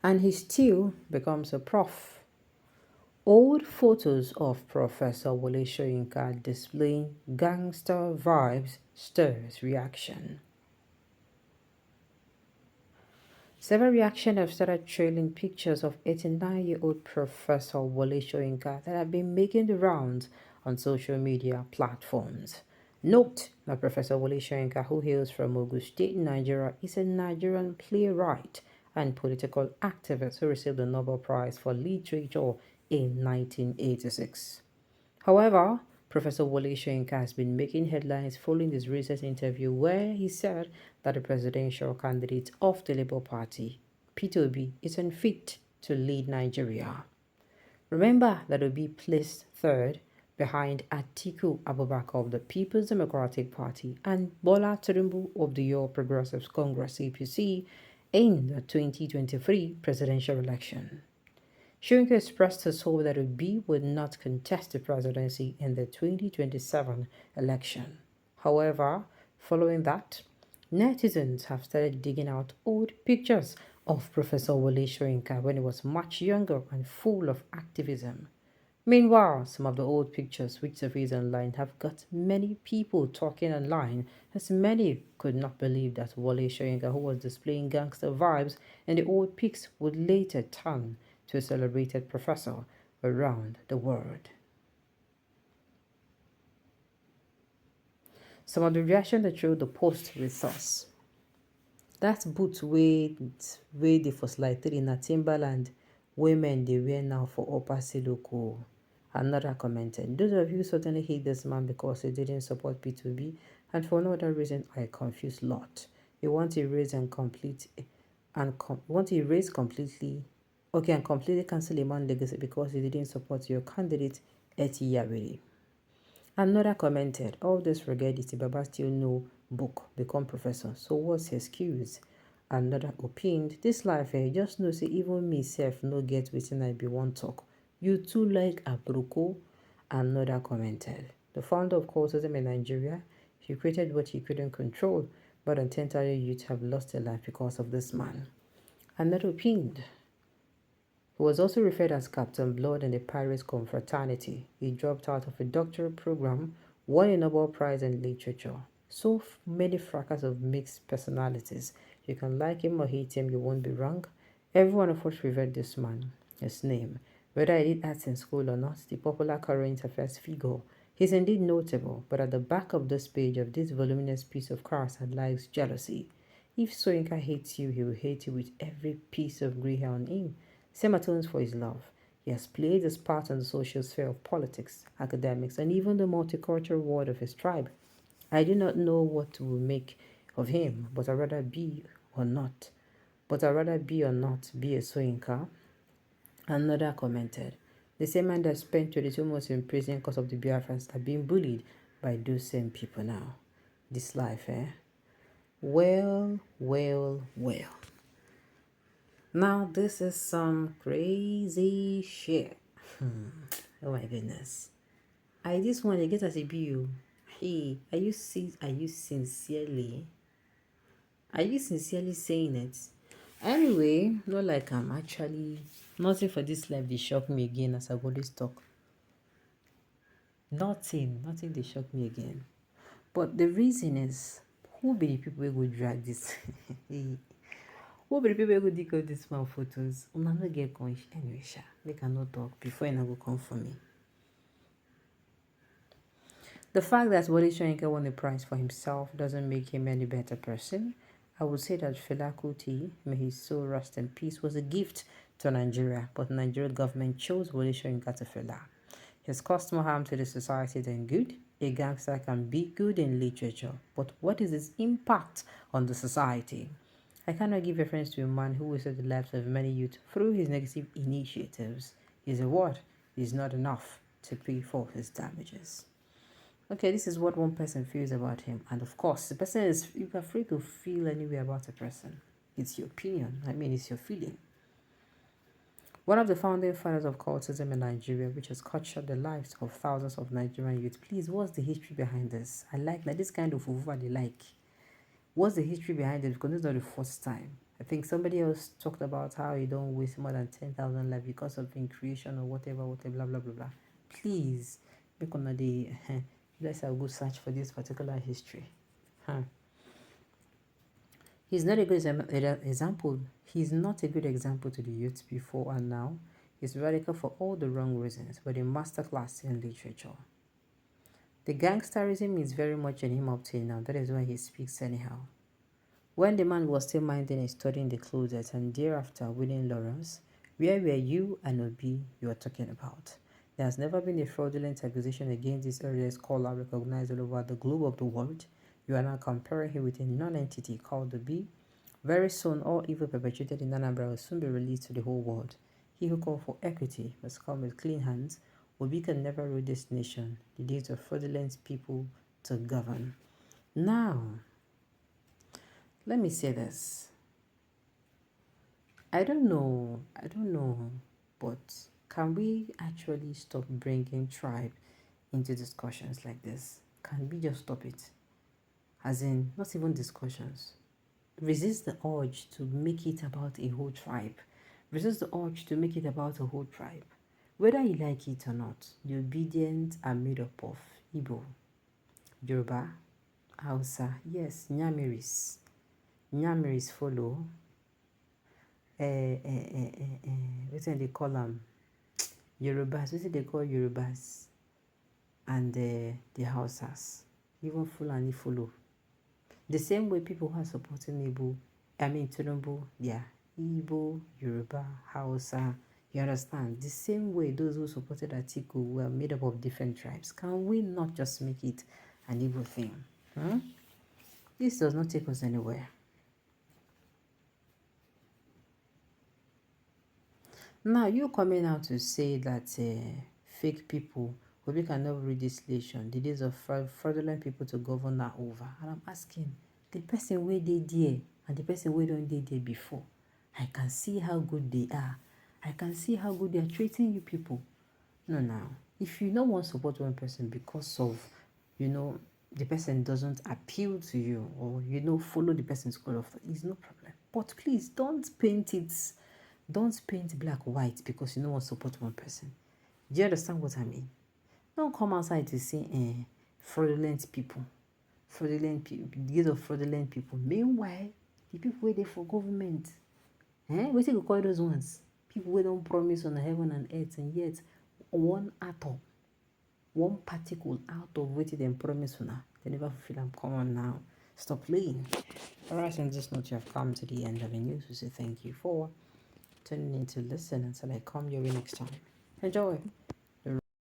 and he still becomes a prof. Old photos of Professor Wole Soyinka displaying gangster vibes stirs reaction. Several reactions have started trailing pictures of 89-year-old Professor Wole Soyinka that have been making the rounds on social media platforms. Note that Professor Wole Soyinka, who hails from Ogun State, Nigeria, is a Nigerian playwright and political activist who received the Nobel Prize for Literature in 1986. However, Professor Wole Soyinka has been making headlines following his recent interview where he said that the presidential candidate of the Labour Party, Peter Obi, is unfit to lead Nigeria. Remember that Obi placed third behind Atiku Abubakar of the People's Democratic Party and Bola Tinubu of the All Progressives Congress APC in the 2023 presidential election. Soyinka expressed his hope that Obi would not contest the presidency in the 2027 election. However, following that, netizens have started digging out old pictures of Professor Wole Soyinka when he was much younger and full of activism. Meanwhile, some of the old pictures which surface online have got many people talking online, as many could not believe that Wole Soyinka, who was displaying gangster vibes in the old pics, would later turn to a celebrated professor around the world. Some of the reaction that showed the post with us. That boot way they for slide 3 in a Timberland women they wear now for upper siloco. Another commented, those of you certainly hate this man because he didn't support P2B, and for no other reason I confused lot. You want to erase and complete want to erase completely and completely cancel a man legacy because he didn't support your candidate Eti Yabiri. Another commented, all this forget Baba still no book, become professor, so what's his excuse? Another opined, this life just know say even me self no get wetin I be one talk. You too like Abroko. Another commented, the founder of cultism in Nigeria, he created what he couldn't control, but an entire youth have lost their life because of this man. Another opined, he was also referred as Captain Blood in the Pirates Confraternity. He dropped out of a doctoral program, won a Nobel Prize in Literature. So many fracas of mixed personalities. You can like him or hate him, you won't be wrong. Everyone of us revered this man, his name. Whether he did arts in school or not, the popular current affairs figure. He's indeed notable, but at the back of this page of this voluminous piece of crass lies jealousy. If Soyinka hates you, he will hate you with every piece of grey hair on him. Same atones for his love. He has played his part in the social sphere of politics, academics, and even the multicultural world of his tribe. I do not know what to make of him, but I'd rather be or not. But I'd rather be or not be a Soyinka. Another commented, the same man that spent 22 months in prison because of the Biafrans are being bullied by those same people now. This life, eh? Well. Now, this is some crazy shit. Oh my goodness. I just want to get as a view. Hey, are you sincerely saying it? Anyway, not like I'm actually nothing for this life they shock me again as I always talk. Nothing they shock me again. But the reason is, who be the people who go drag this? Who be the people who dig up this man photos? Una no get conscience anyway, sha. They cannot talk before you go come for me. The fact that Wole Soyinka won the prize for himself doesn't make him any better person. I would say that Fela Kuti, may his soul rest in peace, was a gift to Nigeria, but the Nigerian government chose Wole Soyinka to Fela. He has caused more harm to the society than good. A gangster can be good in literature, but what is his impact on the society? I cannot give reference to a man who wasted the lives of many youth through his negative initiatives. His reward is not enough to pay for his damages. Okay, this is what one person feels about him. And of course, the person is, you're free to feel any way about a person. It's your opinion. It's your feeling. One of the founding fathers of cultism in Nigeria, which has cut short the lives of thousands of Nigerian youth. Please, what's the history behind this? I like that this kind of over they like. What's the history behind it? Because this is not the first time. I think somebody else talked about how you don't waste more than 10,000 lives because of increation or whatever, blah, blah, blah, blah. Please, make on the let's have a good search for this particular history. Huh. He's not a good example. He's not a good example to the youth before and now. He's radical for all the wrong reasons, but a masterclass in literature. The gangsterism is very much in him up till now. That is why he speaks anyhow. When the man was still minding and studying the closet and thereafter winning laurels, where were you and Obi you are talking about? There has never been a fraudulent accusation against this earlier scholar recognized all over the globe of the world. You are now comparing him with a non-entity called Obi. Very soon, all evil perpetrated in Anambra will soon be released to the whole world. He who called for equity must come with clean hands. Obi can never rule this nation. The days of fraudulent people to govern. Now, let me say this. I don't know, but can we actually stop bringing tribe into discussions like this? Can we just stop it? As in, not even discussions. Resist the urge to make it about a whole tribe. Resist the urge to make it about a whole tribe. Whether you like it or not, the obedient are made up of Igbo, Yoruba, Hausa, yes, Nyamiris. Nyamiris follow. Wetin they call them? Yorubas. Wetin they call Yorubas? And the Hausas. Even Fulani follow. The same way people who are supporting Tinubu, yeah, Igbo, Yoruba, Hausa, you understand? The same way those who supported Atiku were made up of different tribes. Can we not just make it an Igbo thing? This does not take us anywhere. Now, you coming out to say that fake people, we cannot read this nation, the days of fraudulent people to govern are over. And I'm asking, the person where they there and the person where don't they there before, I can see how good they are. I can see how good they are treating you people. No, now, if you don't want to support one person because of, the person doesn't appeal to you or, follow the person's code of thought, it's no problem. But please don't paint black white because you don't want to support one person. Do you understand what I mean? Don't come outside to say fraudulent people. The days of fraudulent people. Meanwhile, the people waiting for government. We take call those ones. People who don't promise on heaven and earth, and yet one atom, one particle out of which they promise on, they never fulfill them. Come on now. Stop playing. Alright, on this note, you have come to the end of the news. We say thank you for tuning in to listen until I come your way next time. Enjoy.